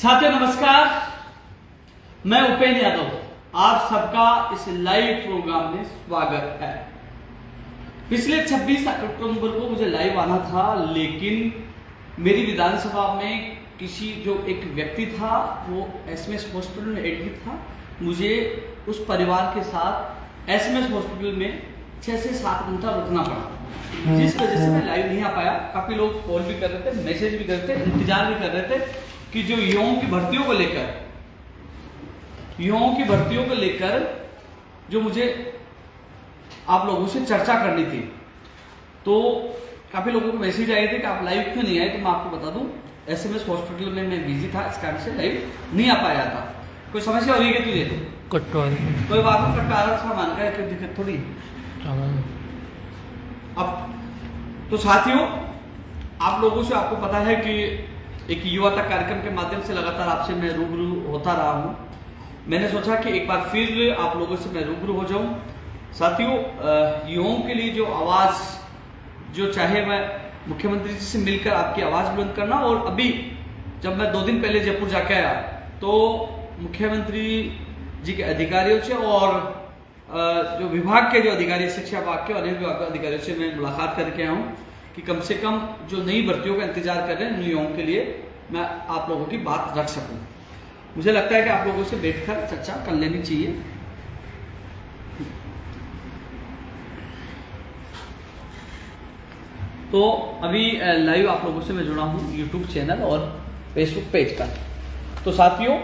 साथियों नमस्कार, मैं उपेंद्र यादव, आप सबका इस लाइव प्रोग्राम में स्वागत है। पिछले 26 अक्टूबर को मुझे लाइव आना था, लेकिन मेरी विधानसभा में किसी जो एक व्यक्ति था वो एसएमएस हॉस्पिटल में एडमिट था। मुझे उस परिवार के साथ एसएमएस हॉस्पिटल में 6 से 7 घंटा रुकना पड़ा, जिस वजह से मैं लाइव नहीं आ पाया। काफी लोग कॉल भी कर रहे थे, मैसेज भी कर रहे थे, इंतजार भी कर रहे थे कि जो युवाओं की भर्तियों को लेकर जो मुझे आप लोगों से चर्चा करनी थी, तो काफी लोगों को मैसेज आए थे कि आप लाइव क्यों नहीं आए। तो मैं आपको बता दूं, एसएमएस हॉस्पिटल में मैं बिजी था, इस कारण से लाइव नहीं आ पाया था। कोई समस्या हो रही है तुझे? कोई बात नहीं, कटवारा सामान का कोई दिक्कत थोड़ी। अब तो साथियों, आप लोगों से आपको पता है कि एक युवा तक कार्यक्रम के माध्यम से लगातार आपसे मैं रूबरू होता रहा हूं। मैंने सोचा कि एक बार फिर आप लोगों से मैं रूबरू हो जाऊं। साथियों, युवाओं के लिए जो आवाज, जो चाहे मैं मुख्यमंत्री जी से मिलकर आपकी आवाज बुलंद करना, और अभी जब मैं 2 दिन पहले जयपुर जाके आया तो मुख्यमंत्री जी के अधिकारियों से और जो विभाग के जो अधिकारी, शिक्षा विभाग के और अन्य विभाग के अधिकारियों से मैं मुलाकात करके आया हूँ कि कम से कम जो नई भर्तियों का इंतजार कर रहे हैं उन युवाओं के लिए मैं आप लोगों की बात रख सकूं। मुझे लगता है कि आप लोगों से बैठकर चर्चा कर लेनी चाहिए। तो अभी लाइव आप लोगों से मैं जुड़ा हूं यूट्यूब चैनल और फेसबुक पेज पर। तो साथियों,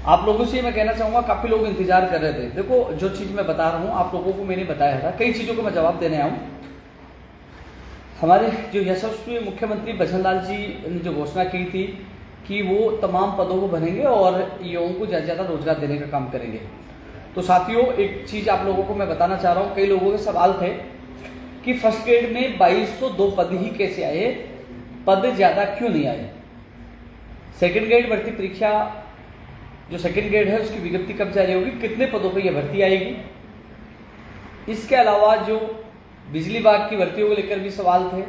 आप लोगों से मैं कहना चाहूंगा, काफी लोग इंतजार कर रहे थे। देखो, जो चीज मैं बता रहा हूं आप लोगों को मैंने बताया था, कई चीजों को मैं जवाब देने आऊं। हमारे जो यशस्वी मुख्यमंत्री बचनलाल जी ने जो घोषणा की थी कि वो तमाम पदों को भरेंगे और युवाओं को ज्यादा रोजगार देने का काम करेंगे। तो साथियों, एक चीज आप लोगों को मैं बताना चाह रहा हूँ। कई लोगों के सवाल थे कि फर्स्ट ग्रेड में 2202 पद ही कैसे आए, पद ज्यादा क्यों नहीं आए। सेकेंड ग्रेड भर्ती परीक्षा, जो सेकेंड ग्रेड है, उसकी विज्ञप्ति कब जारी होगी, कितने पदों पर यह भर्ती आएगी। इसके अलावा जो बिजली विभाग की भर्तियों को लेकर भी सवाल थे,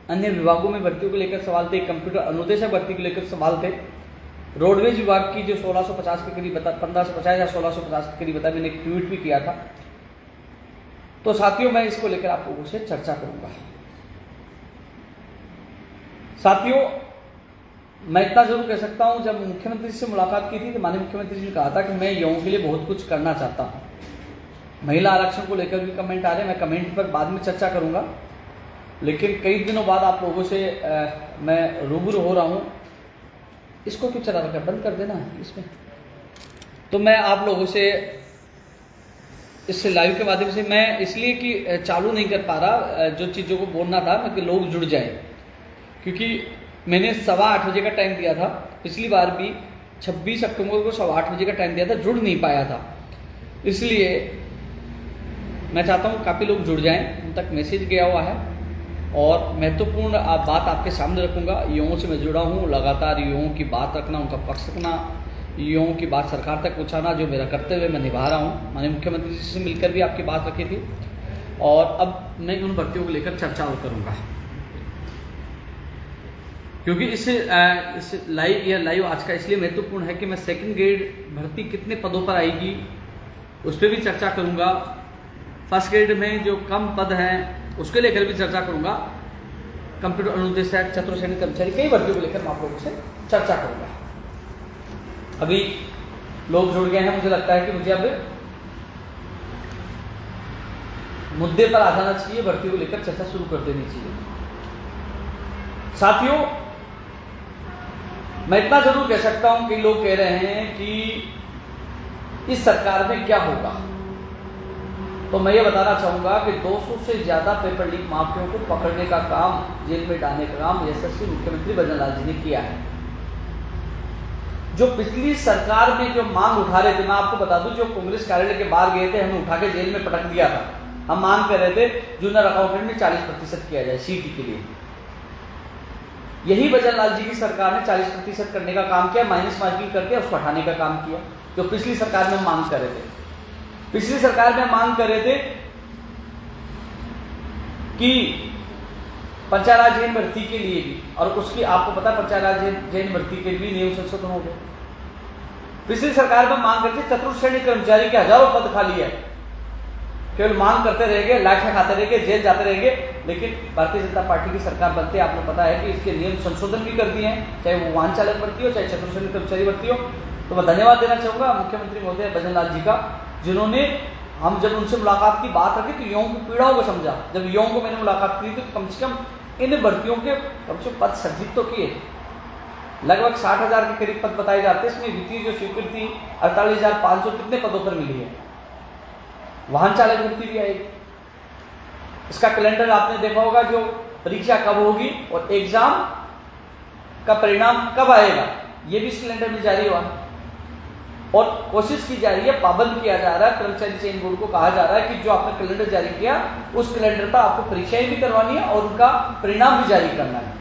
अन्य विभागों में भर्तियों को लेकर सवाल थे, कंप्यूटर अनुदेशक भर्ती को लेकर सवाल थे, रोडवेज विभाग की जो 1650 के करीब बता, 1550 या 1650 के करीब बता, मैंने एक ट्वीट भी किया था। तो साथियों, मैं इसको लेकर आप लोगों से चर्चा करूंगा। साथियों, मैं इतना जरूर कह सकता हूं, जब मुख्यमंत्री से मुलाकात की थी तो माननीय मुख्यमंत्री जी ने कहा था कि मैं युवाओं के लिए बहुत कुछ करना चाहता हूं। महिला आरक्षण को लेकर भी कमेंट आ रहे हैं, मैं कमेंट पर बाद में चर्चा करूंगा। लेकिन कई दिनों बाद आप लोगों से मैं रूबरू हो रहा हूं। इसको क्यों चला रखा, बंद कर देना इसमें। तो मैं आप लोगों से इस लाइव के माध्यम से मैं इसलिए कि चालू नहीं कर पा रहा, जो चीज़ों को बोलना था कि लोग जुड़ जाए, क्योंकि मैंने 8:15 बजे का टाइम दिया था। पिछली बार भी 26 अक्टूबर को 8:15 बजे का टाइम दिया था, जुड़ नहीं पाया था। इसलिए मैं चाहता हूँ काफ़ी लोग जुड़ जाएं, उन तक मैसेज गया हुआ है और महत्वपूर्ण बात आपके सामने रखूंगा। युवाओं से मैं जुड़ा हूँ, लगातार युवाओं की बात रखना, उनका पक्ष रखना, युवाओं की बात सरकार तक पहुँचाना, जो मेरा कर्तव्य मैं निभा रहा हूँ। माननीय मुख्यमंत्री जी से मिलकर भी आपकी बात रखी थी और अब मैं उन भर्तियों को लेकर चर्चा और करूँगा, क्योंकि इस लाइव आज का इसलिए महत्वपूर्ण है कि मैं सेकेंड ग्रेड भर्ती कितने पदों पर आएगी उस पर भी चर्चा करूँगा। फर्स्ट ग्रेड में जो कम पद हैं उसके लेकर भी चर्चा करूंगा। कंप्यूटर अनुदेशक, चतुर्थ श्रेणी कर्मचारी, कई भर्तियों को लेकर मैं आप लोगों से चर्चा करूंगा। अभी लोग जुड़ गए हैं, मुझे लगता है कि मुझे अब मुद्दे पर आ जाना चाहिए, भर्तियों को लेकर चर्चा शुरू कर देनी चाहिए। साथियों, मैं इतना जरूर कह सकता हूं कि लोग कह रहे हैं कि इस सरकार में क्या होगा, तो मैं ये बताना चाहूंगा कि 200 से ज्यादा पेपर लीक माफियों को पकड़ने का काम, जेल में डालने का काम यशस्वी मुख्यमंत्री बचनलाल जी ने किया है। जो पिछली सरकार में जो मांग उठा रहे थे, मैं आपको बता दूं, जो कांग्रेस कार्यालय के बाहर गए थे, हमें उठा के जेल में पटक दिया था। हम मांग कर रहे थे जूनियर अकाउंटेंट में 40% किया जाए सीटी के लिए। यही बचनलाल जी की सरकार ने 40% करने का काम किया, माइनस मार्किंग करके उसको हटाने का काम किया, जो पिछली सरकार में मांग कर रहे थे। पिछली सरकार में मांग कर रहे थे कि पंचायत राज जैन भर्ती के लिए भी, और उसकी आपको पता है पंचायत राज जैन भर्ती के लिए भी नियम संशोधन हो गए। पिछली सरकार में मांग करती चतुर्थ श्रेणी कर्मचारी के हजारों पद खाली है, केवल मांग करते रहेंगे, लाठियां खाते रहेंगे, जेल जाते रहेंगे, लेकिन भारतीय जनता पार्टी की सरकार बनते आपको पता है कि इसके नियम संशोधन भी कर दिए हैं, चाहे वो वाहन चालक भर्ती हो, चाहे चतुर्थ श्रेणी कर्मचारी भर्ती हो। तो मैं धन्यवाद देना चाहूंगा मुख्यमंत्री महोदय भजन लाल जी का, जिन्होंने हम जब उनसे मुलाकात की बात रखी तो युवाओं की पीड़ाओं को समझा। जब युवाओं को मैंने मुलाकात की थी तो कम से कम इन भर्तियों के कम से पद सर्जित तो किए, लगभग 60,000 के करीब पद बताए जाते हैं। इसमें वित्तीय जो स्वीकृति 48,500 कितने पदों पर मिली है, वाहन चालक भर्ती भी आएगी। इसका कैलेंडर आपने देखा होगा, जो परीक्षा कब होगी और एग्जाम का परिणाम कब आएगा, ये भी इस कैलेंडर में जारी हुआ है। और कोशिश की जा रही है, पाबंद किया जा रहा है, कर्मचारी चयन बोर्ड को कहा जा रहा है कि जो आपने कैलेंडर जारी किया उस कैलेंडर पर आपको परीक्षाएं भी करवानी है और उनका परिणाम भी जारी करना है।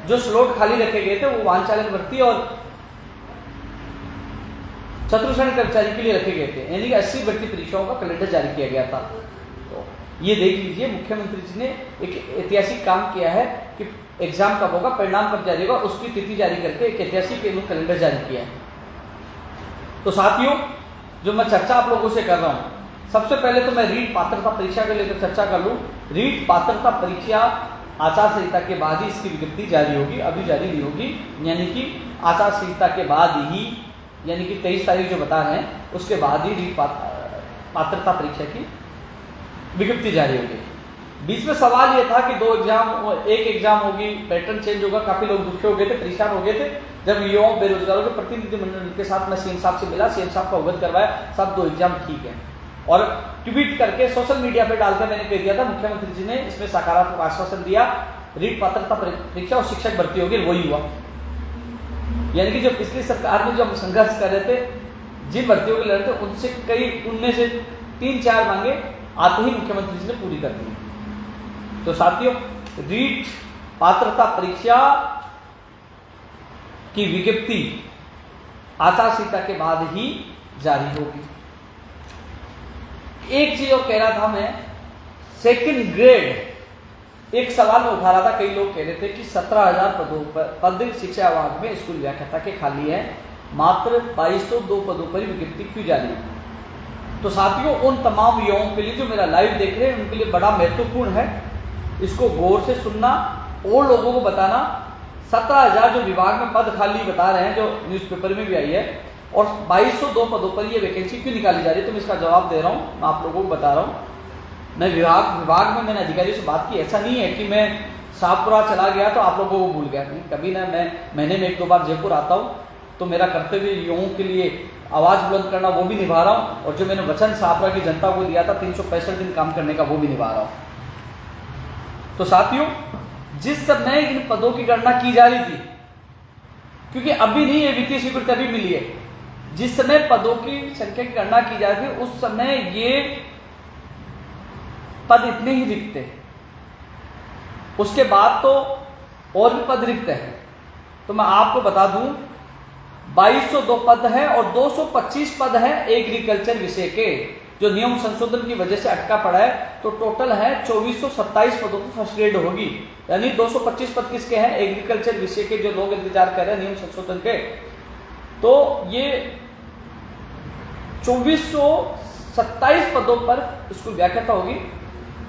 जो स्लॉट खाली रखे गए थे वो वाहन चालक भर्ती और चतुर्थ श्रेणी कर्मचारी के लिए रखे गए थे, यानी कि 80 भर्ती परीक्षाओं का कैलेंडर जारी किया गया था। तो ये देख लीजिए, मुख्यमंत्री जी ने एक ऐतिहासिक काम किया है कि एग्जाम कब होगा, परिणाम कब जारी होगा, उसकी तिथि जारी करके एक ऐतिहासिक कैलेंडर जारी किया है। तो साथियों, जो मैं चर्चा आप लोगों से कर रहा हूं, सबसे पहले तो मैं रीट पात्रता परीक्षा को लेकर चर्चा कर लूं। रीट पात्रता परीक्षा आचार संहिता के बाद ही इसकी विज्ञप्ति जारी होगी, अभी जारी नहीं होगी, यानी कि आचार संहिता के बाद ही, यानी कि 23 तारीख जो बता रहे हैं उसके बाद ही रीट पात्रता परीक्षा की विज्ञप्ति जारी होगी। बीच में सवाल यह था कि 2 एग्जाम, एक एग्जाम होगी, पैटर्न चेंज होगा, काफी लोग दुखी हो गए थे, परेशान हो गए थे। जब युवाओं बेरोजगारों के प्रतिनिधिमंडल के साथ मैं सीएम साहब से मिला, सीएम साहब को अवगत करवाया, सब 2 एग्जाम ठीक है। और ट्वीट करके सोशल मीडिया पे डालकर मैंने कह दिया था, मुख्यमंत्री जी ने इसमें सकारात्मक आश्वासन दिया, रीट पात्रता परीक्षा और शिक्षक भर्ती होगी, वही हुआ। यानी कि जो पिछली सरकार में जो हम संघर्ष कर रहे थे, जिन भर्तियों के लड़ रहे थे, उनसे कई, उनमें से 3-4 मांगे आते ही मुख्यमंत्री जी ने पूरी कर दी। तो साथियों, रीट पात्रता परीक्षा की विज्ञप्ति आचार संहिता के बाद ही जारी होगी। एक चीज और कह रहा था मैं, सेकंड ग्रेड, एक सवाल में उठा रहा था, कई लोग कह रहे थे कि 17,000 पदों पर पद शिक्षा विभाग में स्कूल व्याख्याता के खाली है, मात्र 2202 पदों पर विज्ञप्ति क्यों जारी है। तो साथियों, उन तमाम युवाओं के लिए जो मेरा लाइव देख रहे हैं, उनके लिए बड़ा महत्वपूर्ण है, इसको गौर से सुनना और लोगों को बताना। 17,000 जो विभाग में पद खाली बता रहे हैं, जो न्यूज़पेपर में भी आई है, और 2202 पदों पर ये वैकेंसी क्यों निकाली जा रही है, तो मैं इसका जवाब दे रहा हूँ, मैं आप लोगों को बता रहा हूँ। मैं विभाग में मैंने अधिकारियों से बात की, ऐसा नहीं है कि मैं शाहपुरा चला गया तो आप लोगों को भूल गया, नहीं, कभी ना। मैं महीने में 1-2 बार जयपुर आता हूँ, तो मेरा कर्तव्य युवाओं के लिए आवाज़ बुलंद करना वो भी निभा रहा हूँ, और जो मैंने वचन शाहपुरा की जनता को दिया था 365 दिन काम करने का, वो भी निभा रहा हूँ। तो साथियों, जिस समय इन पदों की गणना की जा रही थी, क्योंकि अभी नहीं है, वित्तीय स्वीकृति अभी मिली है, जिस समय पदों की संख्या की गणना की जा रही थी उस समय ये पद इतने ही रिक्त थे, उसके बाद तो और भी पद रिक्त है। तो मैं आपको बता दूं, 2202 पद है और 225 पद है एग्रीकल्चर विषय के, जो नियम संशोधन की वजह से अटका पड़ा है। तो टोटल है 2427 पदों की फर्स्ट ग्रेड होगी, यानी 225 पद किसके हैं, एग्रीकल्चर विषय के, जो लोग इंतजार कर रहे हैं नियम संशोधन के। तो ये 2427 पदों पर स्कूल व्याख्याता होगी।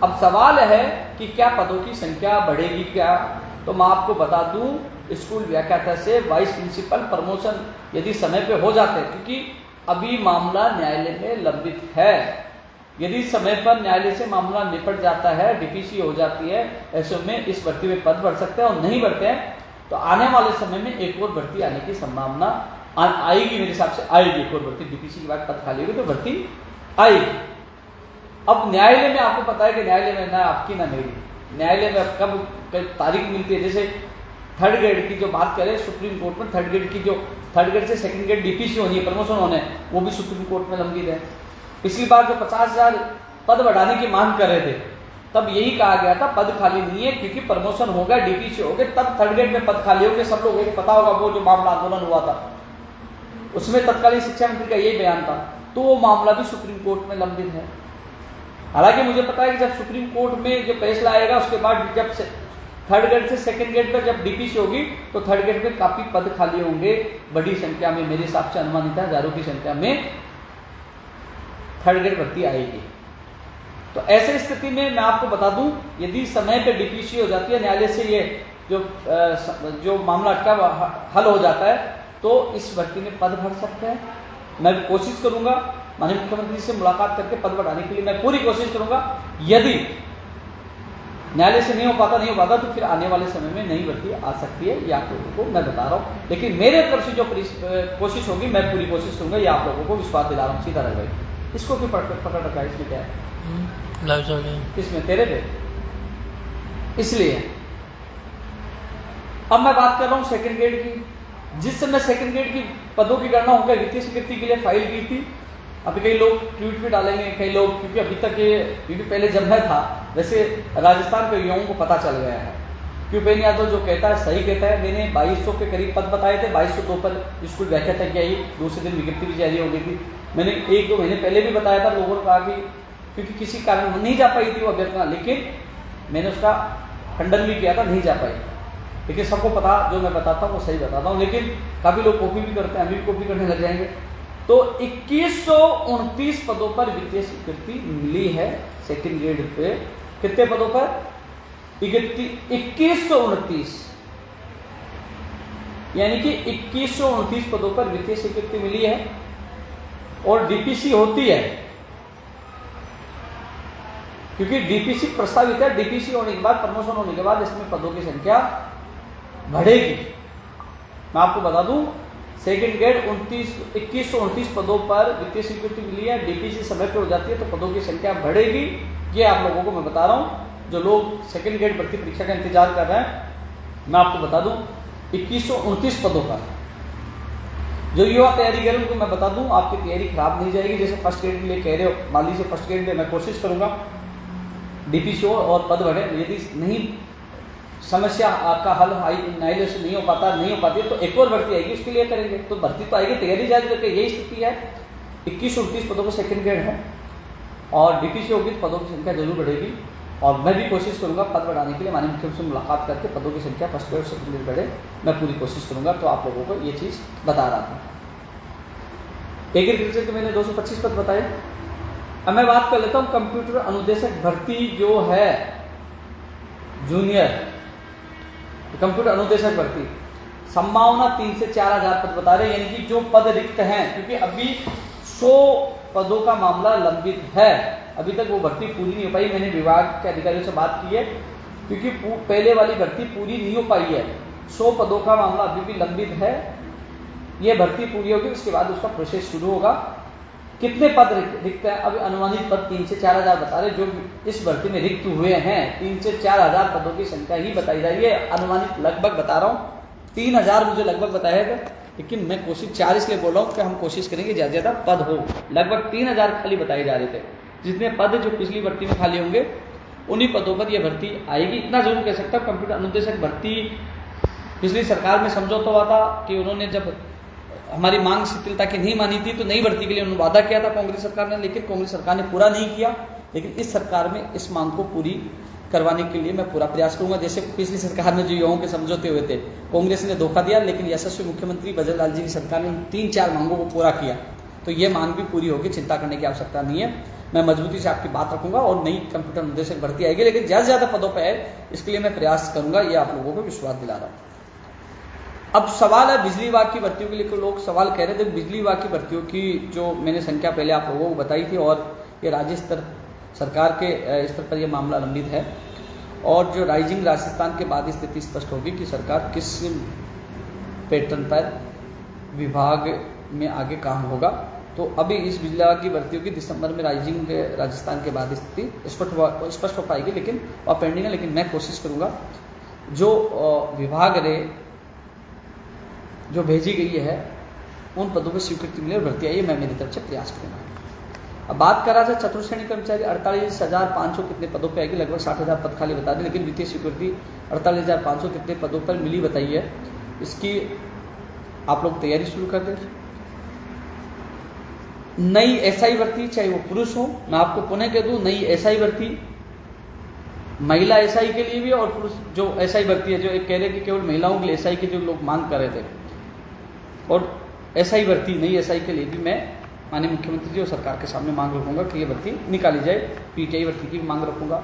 अब सवाल है कि क्या पदों की संख्या बढ़ेगी क्या, तो मैं आपको बता दूं, स्कूल व्याख्याता से वाइस प्रिंसिपल प्रमोशन यदि समय पे हो जाते हैं, क्योंकि अभी मामला न्यायालय में लंबित है, यदि समय पर न्यायालय से मामला निपट जाता है, डीपीसी हो जाती है, ऐसे में इस भर्ती में पद बढ़ सकते हैं, और नहीं बढ़ते हैं तो आने वाले समय में एक और भर्ती आने की संभावना आएगी, मेरे हिसाब से आएगी। एक और भर्ती, डीपीसी के बाद पद खाली होगी तो भर्ती आएगी। अब न्यायालय में आपको पता है कि न्यायालय में ना आपकी ना मेरी, न्यायालय में कब तारीख मिलती है। जैसे 3rd ग्रेड की जो बात करें, सुप्रीम कोर्ट में 3rd ग्रेड की, जो 3rd ग्रेड से 2nd ग्रेड डीपीसी होनी है, प्रमोशन होने, वो भी सुप्रीम कोर्ट में लंबित है। पिछली बार जो 50,000 पद बढ़ाने की मांग कर रहे थे, तब यही कहा गया था पद खाली नहीं है, क्योंकि प्रमोशन होगा, डीपीसी हो गए, तब 3rd ग्रेड में पद खाली होंगे। सब लोगों को पता होगा वो जो मामला आंदोलन हुआ था, उसमें तत्कालीन शिक्षा मंत्री का यही बयान था, तो वो मामला भी सुप्रीम कोर्ट में लंबित है। हालांकि मुझे पता है कि जब सुप्रीम कोर्ट में जो फैसला आएगा, उसके बाद जब थर्ड ग्रेड से सेकंड ग्रेड पर जब डीपीसी होगी तो थर्ड ग्रेड में काफी पद खाली होंगे, बड़ी संख्या में, मेरे हिसाब से अनुमानित है हजारों की संख्या में थर्ड ग्रेड भर्ती आएगी। तो ऐसे स्थिति में मैं आपको बता दूं, यदि समय पे डीपीसी हो जाती है, न्यायालय से ये जो मामला अटका हल हो जाता है, तो इस भर्ती में पद भर सकते हैं। मैं कोशिश करूंगा माननीय मुख्यमंत्री से मुलाकात करके पद बढ़ाने के लिए मैं पूरी कोशिश करूंगा। यदि न्यायालय से नहीं हो पाता तो फिर आने वाले समय में नई भर्ती आ सकती है, ये आप लोगों को मैं बता रहा हूँ। लेकिन मेरे तरफ से जो कोशिश होगी मैं पूरी कोशिश करूंगा, ये आप लोगों को विश्वास दिला रहा हूँ। सीधा रह भाई, इसको क्यों पकड़ रखा है? इसमें क्या है? किसमें? तेरे पे। इसलिए अब मैं बात कर रहा हूँ सेकंड ग्रेड की। जिस समय सेकंड ग्रेड की पदों की गणना होकर वित्तीय स्वीकृति के लिए फाइल की थी, अभी कई लोग ट्वीट भी डालेंगे, कई लोग, क्योंकि अभी तक ये, क्योंकि पहले जब मैं था वैसे राजस्थान के युवाओं को पता चल गया है। क्योंपेन यादव जो कहता है सही कहता है। मैंने 2200 के करीब पद बताए थे, 2202 पर स्कूल व्याख्याता की आई, दूसरे दिन विज्ञप्ति भी जारी हो गई थी। मैंने 1-2 महीने पहले भी बताया था, लोगों ने कहा कि क्योंकि किसी कारण नहीं जा पाई थी वो अभ्यर्थना, लेकिन मैंने उसका खंडन भी किया था, नहीं जा पाई। लेकिन सबको पता, जो मैं बताता हूँ वो सही बताता हूँ, लेकिन काफ़ी लोग कॉपी भी करते हैं, हम भी कॉपी करने लग जाएंगे। तो 2129 पदों पर वित्तीय स्वीकृति मिली है सेकंड ग्रेड पे। कितने पदों पर? 2129, यानी कि 2129 पदों पर वित्तीय स्वीकृति मिली है। और डीपीसी होती है, क्योंकि डीपीसी प्रस्तावित है। डीपीसी होने के बाद, प्रमोशन होने के बाद इसमें पदों की संख्या बढ़ेगी। मैं आपको बता दूं, सेकंड ग्रेड 2129 पदों पर वित्तीय स्वीकृति मिली है। डीपीसी समय पर हो जाती है तो पदों की संख्या बढ़ेगी। ये आप लोगों को मैं बता रहा हूं, जो लोग सेकंड ग्रेड भर्ती परीक्षा का इंतजार कर रहे हैं, मैं आपको बता दूं 2129 पदों पर जो युवा तैयारी करें उनको मैं बता दूं, आपकी तैयारी खराब नहीं जाएगी। जैसे फर्स्ट ग्रेड के लिए कह रहे हो, मान लीजिए फर्स्ट ग्रेड में मैं कोशिश करूंगा डीपीसी हो और पद बढ़े। यदि नहीं, समस्या आपका हल न्यायालय से नहीं हो पाती तो एक और भर्ती आएगी, उसके लिए करेंगे। तो भर्ती तो आएगी, तैयारी जारी करके, यही स्थिति है। 2129 पदों पर सेकंड ग्रेड है और डीपीसी होगी तो पदों की संख्या जरूर बढ़ेगी। और मैं भी कोशिश करूंगा पद बढ़ाने के लिए, माननीय मुख्यमंत्री से मुलाकात करके पदों की संख्या फर्स्ट ग्रेड सेकंड ग्रेड बढ़े, मैं पूरी कोशिश करूंगा। तो आप लोगों को ये चीज़ बता रहा था। एग्रीकल्चर के मैंने 225 पद बताए। अब मैं बात कर लेता हूँ कंप्यूटर अनुदेशक भर्ती जो है जूनियर कंप्यूटर अनुदेशक भर्ती, संभावना 3 से 4 हज़ार पद बता रहे हैं, यानी कि जो पद रिक्त हैं, क्योंकि अभी 100 पदों का मामला लंबित है, अभी तक वो भर्ती पूरी नहीं हो पाई। मैंने विभाग के अधिकारियों से बात की है, क्योंकि पहले वाली भर्ती पूरी नहीं हो पाई है। 100 पदों का मामला अभी भी लंबित है, ये भर्ती पूरी होगी, उसके बाद उसका प्रोसेस शुरू होगा। कितने पद रिक्त हैं? अभी अनुमानित पद 3 से 4 हज़ार बता रहे, जो इस भर्ती में रिक्त हुए हैं 3 से 4 हज़ार पदों की संख्या ही बताई जा रही है। अनुमानित लगभग बता रहा हूँ, 3 हज़ार मुझे लगभग बताया था, लेकिन मैं कोशिश 4 इसलिए बोल रहा हूँ कि हम कोशिश करेंगे ज़्यादा से ज़्यादा पद हो। लगभग 3 हज़ार खाली बताए जा रहे थे। जितने पद जो पिछली भर्ती में खाली होंगे उन्हीं पदों पर यह भर्ती आएगी। इतना जरूर कह सकता हूँ, कंप्यूटर अनुदेशक भर्ती पिछली सरकार में समझौता हुआ था कि उन्होंने जब हमारी मांग शिथिलता की नहीं मानी थी तो नई भर्ती के लिए उन्होंने वादा किया था कांग्रेस सरकार ने, लेकिन कांग्रेस सरकार ने पूरा नहीं किया। लेकिन इस सरकार में इस मांग को पूरी करवाने के लिए मैं पूरा प्रयास करूंगा। जैसे पिछली सरकार में जो युवाओं के समझौते हुए थे, कांग्रेस ने धोखा दिया, लेकिन यशस्वी मुख्यमंत्री बजरलाल जी की सरकार ने 3-4 मांगों को पूरा किया, तो ये मांग भी पूरी होगी, चिंता करने की आवश्यकता नहीं है। मैं मजबूती से आपकी बात रखूंगा और नई कंप्यूटर अनुदेशक भर्ती आएगी, लेकिन ज़्यादा से ज़्यादा पदों पर है, इसके लिए मैं प्रयास करूंगा, ये आप लोगों को विश्वास दिला रहा हूँ। अब सवाल है बिजली विभाग की भर्तियों के लिए। लोग सवाल कह रहे थे बिजली विभाग की भर्तियों की जो मैंने संख्या पहले आप लोगों को बताई थी, और ये राज्य स्तर सरकार के स्तर पर यह मामला लंबित है, और जो राइजिंग राजस्थान के बाद स्थिति स्पष्ट होगी कि सरकार किस पैटर्न पर विभाग में आगे काम होगा। तो अभी इस बिजली विभाग की भर्तियों की दिसंबर में राइजिंग राजस्थान के बाद स्थिति स्पष्ट हो पाएगी, लेकिन वह पेंडिंग है। लेकिन मैं कोशिश करूँगा जो विभाग ने जो भेजी गई है उन पदों पर स्वीकृति मिले और भर्ती आई है, मैं मेरी तरफ से प्रयास करूँगा। अब बात करा जाए चतुर्थ श्रेणी कर्मचारी 48,500 कितने पदों पे आएगी? लगभग 60,000 पद खाली बता दें, लेकिन वित्तीय स्वीकृति 48,500 कितने पदों पर मिली बताई है, इसकी आप लोग तैयारी शुरू कर दें। नई एसआई भर्ती, चाहे वो पुरुष हो, मैं आपको पुनः कह दूं, नई एसआई भर्ती महिला एसआई के लिए भी और पुरुष जो एसआई भर्ती है, जो एक कह रहे कि केवल महिलाओं के लिए एसआई के जो लोग मांग कर रहे थे, और एसआई भर्ती नई एसआई के लिए भी मैं माननीय मुख्यमंत्री जी और सरकार के सामने मांग रखूंगा कि ये भर्ती निकाली जाए। पीटीआई भर्ती की भी मांग रखूंगा,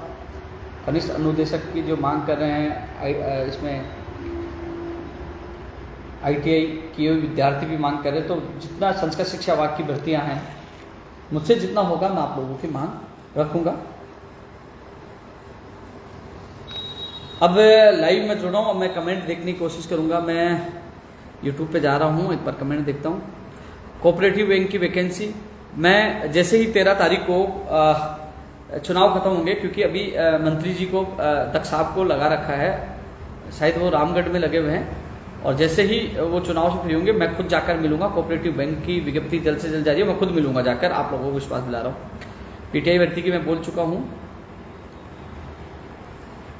कनिष्ठ अनुदेशक की जो मांग कर रहे हैं, इसमें आईटीआई किए हुए विद्यार्थी भी मांग कर रहे हैं। तो जितना संस्कृत शिक्षा विभाग की भर्तियां हैं, मुझसे जितना होगा मैं आप लोगों की मांग रखूंगा। अब लाइव में जुड़ा हूँ, अब मैं कमेंट देखने की कोशिश करूंगा। मैं यूट्यूब पे जा रहा हूँ, एक बार कमेंट देखता हूँ। कोऑपरेटिव बैंक की वैकेंसी, मैं जैसे ही 13 तारीख को चुनाव खत्म होंगे, क्योंकि अभी मंत्री जी को दक्ष साहब को लगा रखा है, शायद वो रामगढ़ में लगे हुए हैं, और जैसे ही वो चुनाव से फ्री होंगे मैं खुद जाकर मिलूंगा। कोऑपरेटिव बैंक की विज्ञप्ति जल्द से जल्द जारी है, मैं खुद मिलूंगा जाकर, आप लोगों को विश्वास दिला रहा हूँ। पीटीआई भर्ती की मैं बोल चुका हूँ।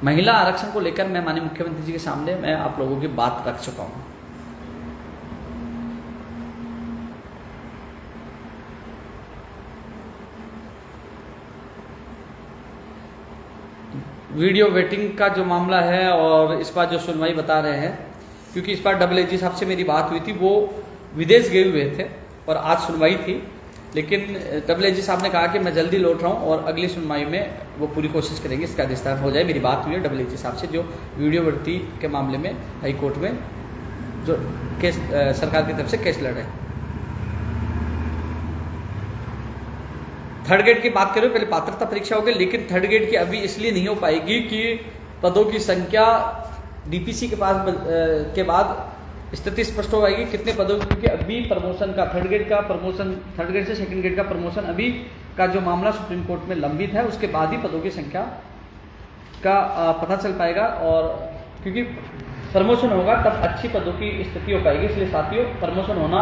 महिला आरक्षण को लेकर मैं माननीय मुख्यमंत्री जी के सामने मैं आप लोगों की बात रख चुका हूँ। वीडियो वेटिंग का जो मामला है और इस बार जो सुनवाई बता रहे हैं, क्योंकि इस बार डबल एजी साहब से मेरी बात हुई थी, वो विदेश गए हुए थे और आज सुनवाई थी, लेकिन डबल एजी साहब ने कहा कि मैं जल्दी लौट रहा हूँ और अगली सुनवाई में वो पूरी कोशिश करेंगे इसका विस्तार हो जाए। मेरी बात हुई है डबल एजी साहब से, जो वीडियो भर्ती के मामले में हाई कोर्ट में जो केस सरकार की तरफ से केस लड़ रहे हैं। थर्ड ग्रेड की बात करें, पहले पात्रता परीक्षा होगी, लेकिन थर्ड ग्रेड की अभी इसलिए नहीं हो पाएगी कि पदों की संख्या डीपीसी के बाद स्थिति स्पष्ट हो जाएगी कितने पदों की, क्योंकि अभी प्रमोशन का थर्ड ग्रेड से सेकंड ग्रेड का प्रमोशन अभी का जो मामला सुप्रीम कोर्ट में लंबित है, उसके बाद ही पदों की संख्या का पता चल पाएगा। और क्योंकि प्रमोशन होगा तब अच्छी पदों की स्थिति हो पाएगी, इसलिए साथियों प्रमोशन होना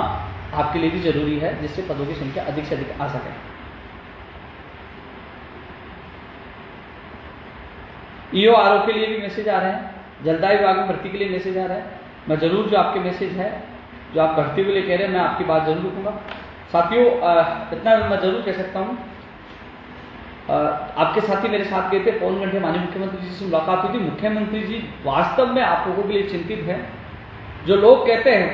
आपके लिए भी जरूरी है, जिससे पदों की संख्या अधिक से अधिक आ सके। ईओआरओ के लिए भी मैसेज आ रहे हैं, जलदाय विभाग में भर्ती के लिए मैसेज आ रहा है। मैं जरूर जो आपके मैसेज है, जो आप भर्ती के लिए कह रहे हैं, मैं आपकी बात जरूर रखूंगा। साथियों इतना मैं जरूर कह सकता हूँ, आपके साथी मेरे साथ गए थे, पौन घंटे माननीय मुख्यमंत्री जी से मुलाकात हुई थी। मुख्यमंत्री जी वास्तव में आप लोगों के लिए चिंतित है। जो लोग कहते हैं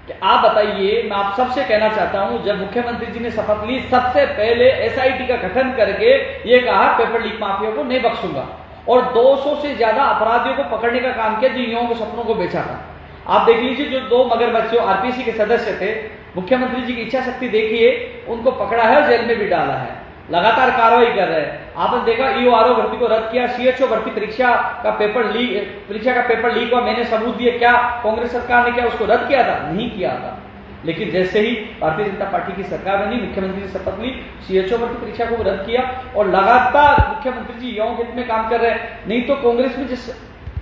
कि आप बताइए, मैं आप सबसे कहना चाहता हूं, जब मुख्यमंत्री जी ने शपथ ली, सबसे पहले एसआईटी का गठन करके ये कहा पेपर लीक माफिया को नहीं बख्शूंगा, और 200 से ज्यादा अपराधियों को पकड़ने का काम किया जो युवाओं के सपनों को बेचा था। आप देख लीजिए, जो 2 मगरमच्छों आरपीसी के सदस्य थे, मुख्यमंत्री जी की इच्छा शक्ति देखिए, उनको पकड़ा है और जेल में भी डाला है, लगातार कार्रवाई कर रहे हैं। आपने देखा ईओआरओ भर्ती को रद्द किया, सीएचओ भर्ती परीक्षा का पेपर लीक हुआ, मैंने सबूत दिए। क्या कांग्रेस सरकार ने क्या उसको रद्द किया था? नहीं किया था। लेकिन जैसे ही भारतीय जनता पार्टी की सरकार बनी, मुख्यमंत्री ने शपथ ली, सीएचओ भर्ती परीक्षा को रद्द किया, और लगातार मुख्यमंत्री जी युवाओं के हित में काम कर रहे हैं। नहीं तो कांग्रेस में जिस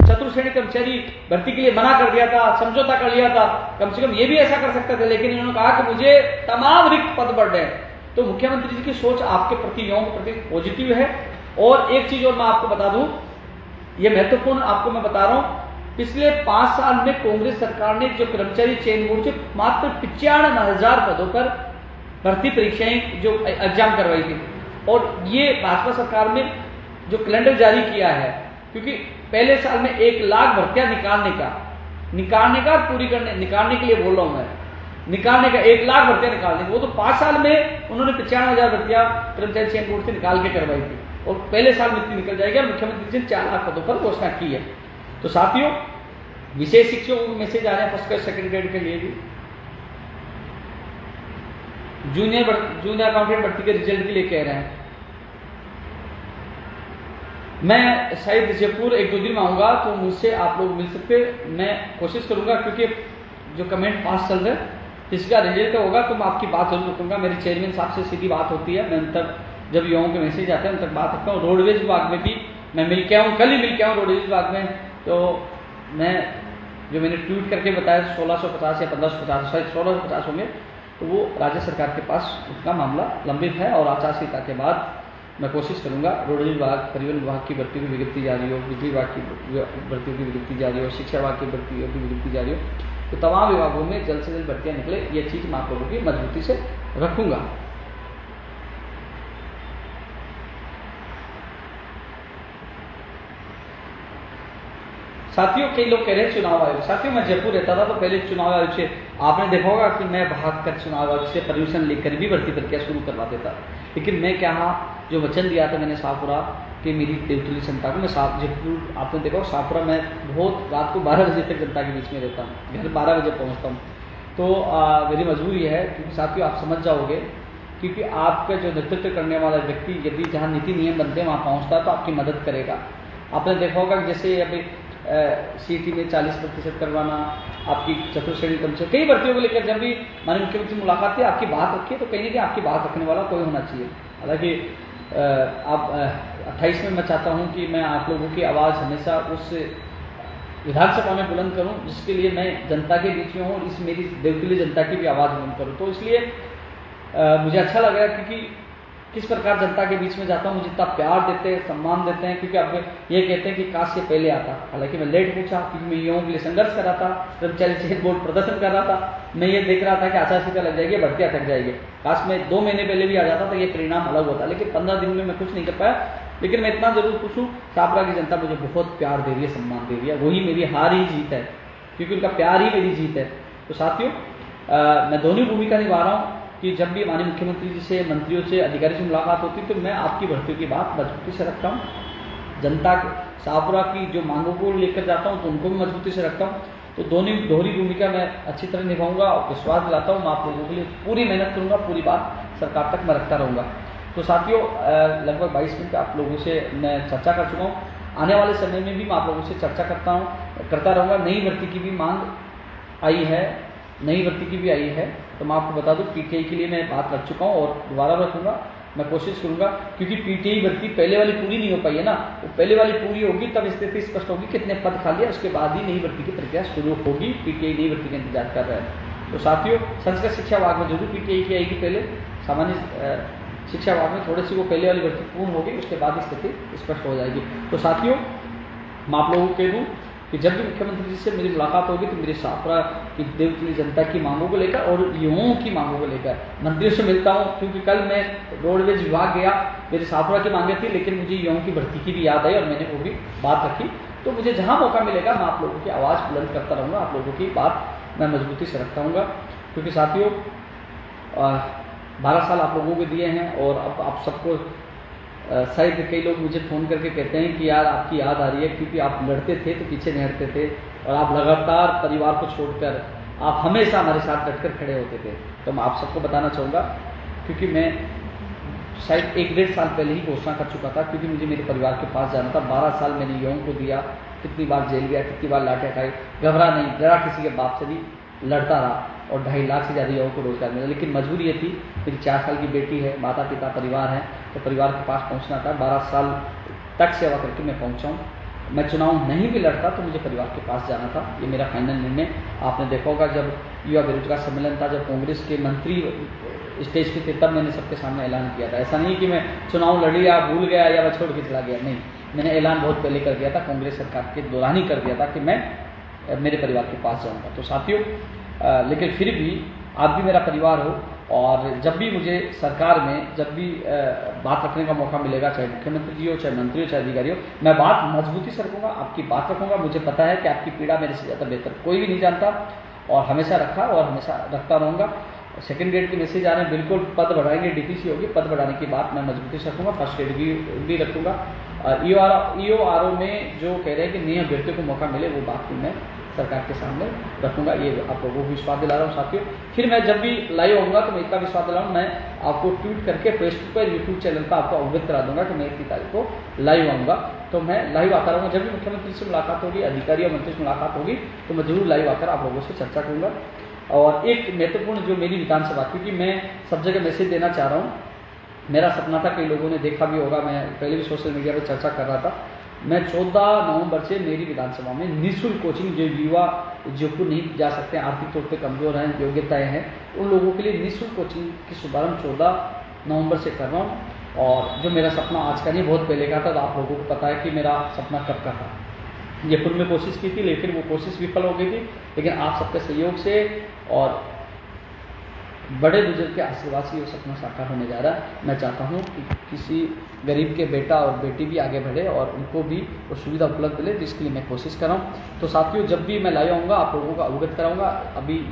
चतुर्श्रेणी कर्मचारी भर्ती के लिए मना कर दिया था, समझौता कर लिया था, कम से कम ये भी ऐसा कर सकते थे, लेकिन इन्होंने कहा कि मुझे तमाम रिक्त पद बढ़ रहे हैं। तो मुख्यमंत्री जी की सोच आपके प्रति, युवाओं के प्रति पॉजिटिव है। और एक चीज और मैं आपको बता दूं, ये महत्वपूर्ण आपको मैं बता रहा हूं, पिछले 5 साल में कांग्रेस सरकार ने जो कर्मचारी चयन बोर्ड से मात्र 95,000 पदों पर भर्ती परीक्षाएं जो एग्जाम करवाई थी, और ये भाजपा सरकार में जो कैलेंडर जारी किया है, क्योंकि पहले साल में 1 लाख भर्तियां निकालने के लिए बोल रहा हूं मैं, निकालने का 1 लाख भर्तियां निकालने, वो तो 5 साल में उन्होंने 95,000 भर्तियां कर्मचारी चयन बोर्ड से निकाल के करवाई थी, और पहले साल में इतनी निकल जाएगी। और मुख्यमंत्री जी ने 4 लाख पदों पर घोषणा की है। तो साथियों, विशेष शिक्षकों को मैसेज आ रहे हैं फर्स्ट ग्रेड सेकंड ग्रेड के लिए भी। जूनियर अकाउंटेंट भर्ती के रिजल्ट के लिए कह रहे हैं। मैं शायद जयपुर 1-2 दिन में आऊंगा, तो मुझसे आप लोग मिल सकते, मैं कोशिश करूंगा, क्योंकि जो कमेंट पास चल रहे हैं, इसका रिजल्ट होगा तो मैं आपकी बात जरूर रखूंगा। मेरे चेयरमैन साहब से सीधी बात होती है, मैं उन तक जब युवाओं के मैसेज आते हैं उन तक बात रखता हूँ। रोडवेज विभाग में भी मैं मिल के आऊँ, कल ही मिल के आऊँ रोडवेज विभाग में। तो मैं जो मैंने ट्वीट करके बताया 1650 या 1550, शायद 1650 होंगे, तो वो राज्य सरकार के पास उसका मामला लंबित है, और आचार संहिता के बाद मैं कोशिश करूंगा रोडवेज विभाग, परिवहन विभाग की भर्ती की विज्ञप्ति जारी हो, बिजली विभाग की भर्तियों की विज्ञप्ति जारी हो, शिक्षा विभाग की भर्तियों की विज्ञप्ति जारी हो, तो तमाम विभागों में जल्द से जल्द भर्तियां निकले, ये चीज मैं आप लोगों की मजबूती से रखूंगा। साथियों कई लोग कह रहे हैं चुनाव आयोग। साथियों मैं जयपुर रहता था तो पहले चुनाव आयोग से आपने देखा होगा कि मैं भाग कर चुनाव आयोग से परमिशन लेकर भी भर्ती प्रक्रिया शुरू करवा देता, लेकिन मैं क्या जो वचन दिया था मैंने शाहपुरा कि मेरी देवतुल्य जनता को मैं जयपुर आपने देखा हो शाहपुरा मैं बहुत रात को 12 बजे तक जनता के बीच में रहता हूँ, घर 12 बजे पहुँचता हूँ। तो मेरी मजबूरी है क्योंकि साथियों आप समझ जाओगे क्योंकि आपका जो नेतृत्व करने वाला व्यक्ति यदि जहाँ नीति नियम बनते हैं वहाँ पहुँचता है तो आपकी मदद करेगा। आपने देखा होगा कि जैसे अभी सीटी में 40% करवाना, आपकी चतुर्थ श्रेणी कम से कई भर्तियों को लेकर जब भी माननीय मुख्यमंत्री मुलाकात थी आपकी बात रखी तो कहीं ना कहीं आपकी बात रखने वाला कोई होना चाहिए। हालांकि आप 28 में मैं चाहता हूं कि मैं आप लोगों की आवाज़ हमेशा उस विधानसभा में बुलंद करूं जिसके लिए मैं जनता के बीच में हूं और इस मेरी देवतुल्य जनता की भी आवाज़ बुलंद करूं। तो इसलिए मुझे अच्छा लग रहा है क्योंकि किस प्रकार जनता के बीच में जाता हूँ, मुझे इतना प्यार देते हैं, सम्मान देते हैं, क्योंकि आप ये कहते हैं कि काश से पहले आता। हालांकि मैं लेट पूछा क्योंकि मैं युवाओं के लिए संघर्ष कर रहा था, कर्मचारी चयन बोर्ड प्रदर्शन कर रहा था, मैं ये देख रहा था कि आचार संहिता लग जाएगी, भर्तियाँ थक जाएगी। काश मैं 2 महीने पहले भी आ जाता तो ये परिणाम अलग होता, लेकिन 15 दिन में मैं कुछ नहीं कर पाया। लेकिन मैं इतना जरूर पूछूँ, शाहपुरा की जनता मुझे बहुत प्यार दे रही है, सम्मान दे रही है, वही मेरी हार ही जीत है, क्योंकि उनका प्यार ही मेरी जीत है। तो साथियों मैं दोनों भूमिका निभा रहा हूँ कि जब भी माननीय मुख्यमंत्री जी से, मंत्रियों से, अधिकारी से मुलाकात होती है तो मैं आपकी भर्तियों की बात मजबूती से रखता हूँ। जनता शाहपुरा की जो मांगों को लेकर जाता हूँ तो उनको भी मजबूती से रखता हूँ। तो दोनों दोहरी भूमिका मैं अच्छी तरह निभाऊंगा और विश्वास दिलाता हूँ मैं आप लोगों के लिए पूरी मेहनत करूँगा, पूरी बात सरकार तक मैं रखता रहूँगा। तो साथियों लगभग 22 मिनट आप लोगों से मैं चर्चा कर चुका हूँ। आने वाले समय में भी मैं आप लोगों से चर्चा करता रहूँगा। नई भर्ती की भी मांग आई है, नई भर्ती की भी आई है, तो मैं आपको बता दूं पीटीआई के लिए मैं बात रख चुका हूं और दोबारा रखूंगा। मैं कोशिश करूंगा क्योंकि पीटीआई भर्ती पहले वाली पूरी नहीं हो पाई है ना, तो पहले वाली पूरी होगी तब स्थिति स्पष्ट होगी कितने पद खाली है, उसके बाद ही नई भर्ती की प्रक्रिया शुरू होगी। पीटीआई नई भर्ती का इंतजार कर रहा है। तो साथियों संस्कृत शिक्षा विभाग में जरूर पीटीआई की आएगी, पहले सामान्य शिक्षा विभाग में थोड़ी सी वो पहले वाली भर्ती पूर्ण होगी, उसके बाद स्थिति स्पष्ट हो जाएगी। तो साथियों मैं आप लोगों को कह दूँ कि जब भी मुख्यमंत्री जी से मेरी मुलाकात होगी तो मेरे शाहपुरा की देवतुल्य जनता की मांगों को लेकर और युवाओं की मांगों को लेकर मंत्रियों से मिलता हूं, क्योंकि कल मैं रोडवेज विभाग गया, मेरे शाहपुरा की मांगे थी, लेकिन मुझे युवाओं की भर्ती की भी याद आई और मैंने वो भी बात रखी। तो मुझे जहां मौका मिलेगा मैं आप लोगों की आवाज़ बुलंद करता रहूँगा, आप लोगों की बात मैं मजबूती से रखता रहूँगा, क्योंकि साथियों 12 साल आप लोगों को दिए हैं और अब आप सबको शायद कई लोग मुझे फ़ोन करके कहते हैं कि यार आपकी याद आ रही है, क्योंकि आप लड़ते थे तो पीछे नहीं हटते थे और आप लगातार परिवार को छोड़कर आप हमेशा हमारे साथ डटकर खड़े होते थे। तो मैं आप सबको बताना चाहूँगा, क्योंकि मैं शायद 1-1.5 साल पहले ही घोषणा कर चुका था, क्योंकि मुझे मेरे परिवार के पास जाना था। 12 साल मैंने युवाओं को दिया, कितनी बार जेल गया, कितनी बार लाठें खाई, घबरा नहीं, डरा किसी के बाप से भी, लड़ता रहा और 2.5 लाख से ज़्यादा युवाओं को रोजगार मिला। लेकिन मजबूरी ये थी, मेरी 4 साल की बेटी है, माता पिता परिवार है, तो परिवार के पास पहुंचना था। 12 साल तक सेवा करके मैं पहुंचा हूँ। मैं चुनाव नहीं भी लड़ता तो मुझे परिवार के पास जाना था, ये मेरा फाइनल निर्णय। आपने देखा होगा जब युवा बेरोजगार सम्मेलन था, जब कांग्रेस के मंत्री स्टेज पे थे, तब मैंने सबके सामने ऐलान किया था। ऐसा नहीं कि मैं चुनाव लड़ लिया, भूल गया या मैं छोड़ के चला गया, नहीं, मैंने ऐलान बहुत पहले कर दिया था, कांग्रेस सरकार के दौरान ही कर दिया था कि मैं मेरे परिवार के पास जाऊँगा। तो साथियों लेकिन फिर भी आप भी मेरा परिवार हो, और जब भी मुझे सरकार में जब भी बात रखने का मौका मिलेगा, चाहे मुख्यमंत्री जी हो, चाहे मंत्री हो, चाहे अधिकारी हो, मैं बात मजबूती से रखूँगा, आपकी बात रखूँगा। मुझे पता है कि आपकी पीड़ा मेरे से ज़्यादा बेहतर कोई भी नहीं जानता, और हमेशा रखा और हमेशा रखता रहूँगा। सेकंड ग्रेड के मैसेज आ रहे हैं, बिल्कुल पद बढ़ाएंगे, डीपीसी होगी, पद बढ़ाने की बात मैं मजबूती से रखूँगा। फर्स्ट ग्रेड भी रखूँगा। ईओआरओ में जो कह रहे हैं कि नए अभ्यर्थियों को मौका मिले, वो बात भी मैं सरकार के सामने रखूँगा, ये आप लोगों को विश्वास दिला रहा हूँ। साथियों फिर मैं जब भी लाइव आऊँगा तो मैं इतना विश्वास दिला रहा हूँ, मैं आपको ट्वीट करके फेसबुक पर, यूट्यूब चैनल पर आपको अवगत करा दूंगा कि मैं 1 तारीख को लाइव आऊँगा। तो मैं लाइव आता रहूँगा, जब भी मुख्यमंत्री से मुलाकात होगी, अधिकारी और मंत्री से मुलाकात होगी, तो मैं जरूर लाइव आकर आप लोगों से चर्चा करूँगा। और एक महत्वपूर्ण जो मेरी विधानसभा, क्योंकि मैं सब जगह मैसेज देना चाह रहा हूँ, मेरा सपना था, कई लोगों ने देखा भी होगा, मैं पहले भी सोशल मीडिया पर चर्चा कर रहा था, मैं 14 नवंबर से मेरी विधानसभा में निःशुल्क कोचिंग, जो युवा जयपुर नहीं जा सकते, आर्थिक तौर पे कमजोर हैं, योग्यताएं हैं, उन लोगों के लिए निःशुल्क कोचिंग की शुभारंभ 14 नवंबर से कर रहा हूँ। और जो मेरा सपना आज का नहीं, बहुत पहले का था, तो आप लोगों को पता है कि मेरा सपना कब का था। जयपुर में कोशिश की थी, लेकिन वो कोशिश विफल हो गई थी, लेकिन आप सबके सहयोग से और बड़े बुजुर्ग के आशीर्वाद से ये सपना साकार होने जा रहा है। मैं चाहता हूँ कि किसी गरीब के बेटा और बेटी भी आगे बढ़े और उनको भी वो सुविधा उपलब्ध मिले, जिसके लिए मैं कोशिश कर रहा हूँ। तो साथियों, जब भी मैं लाइव आऊँगा आप लोगों को अवगत कराऊँगा। अभी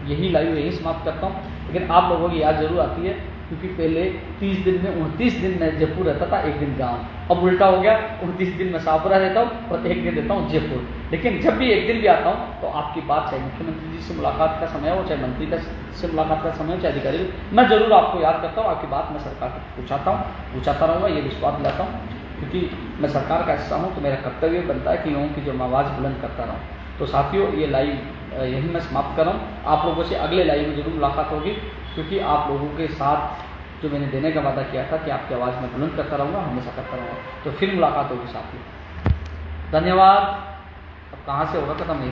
यही लाइव यही समाप्त करता हूँ, लेकिन आप लोगों की याद जरूर आती है, क्योंकि पहले 30 दिन में 29 दिन मैं जयपुर रहता था, 1 दिन गाँव। अब उल्टा हो गया, 29 दिन मैं शाहपुरा रहता हूँ और 1 दिन रहता हूँ जयपुर। लेकिन जब भी 1 दिन भी आता हूँ तो आपकी बात, चाहे मुख्यमंत्री जी से मुलाकात का समय हो, चाहे मंत्री से मुलाकात का समय हो, चाहे अधिकारी, मैं जरूर आपको याद करता हूँ। आपकी बात मैं सरकार को पूछाता रहूँगा, ये विश्वास दिलाता हूँ, क्योंकि मैं सरकार का हिस्सा हूँ तो मेरा कर्तव्य बनता है कि लोगों की जो मैं आवाज़ बुलंद करता रहूँ। तो साथियों, ये लाइव यही मैं समाप्त कर रहा हूँ। आप लोगों से अगले लाइव में जरूर मुलाकात होगी, क्योंकि आप लोगों के साथ जो मैंने देने का वादा किया था कि आपकी आवाज़ में बुलंद करता रहूँगा, हमेशा करता रहूँगा। तो फिर मुलाकात होगी साथियों। धन्यवाद। अब कहाँ से होगा खत्म नहीं।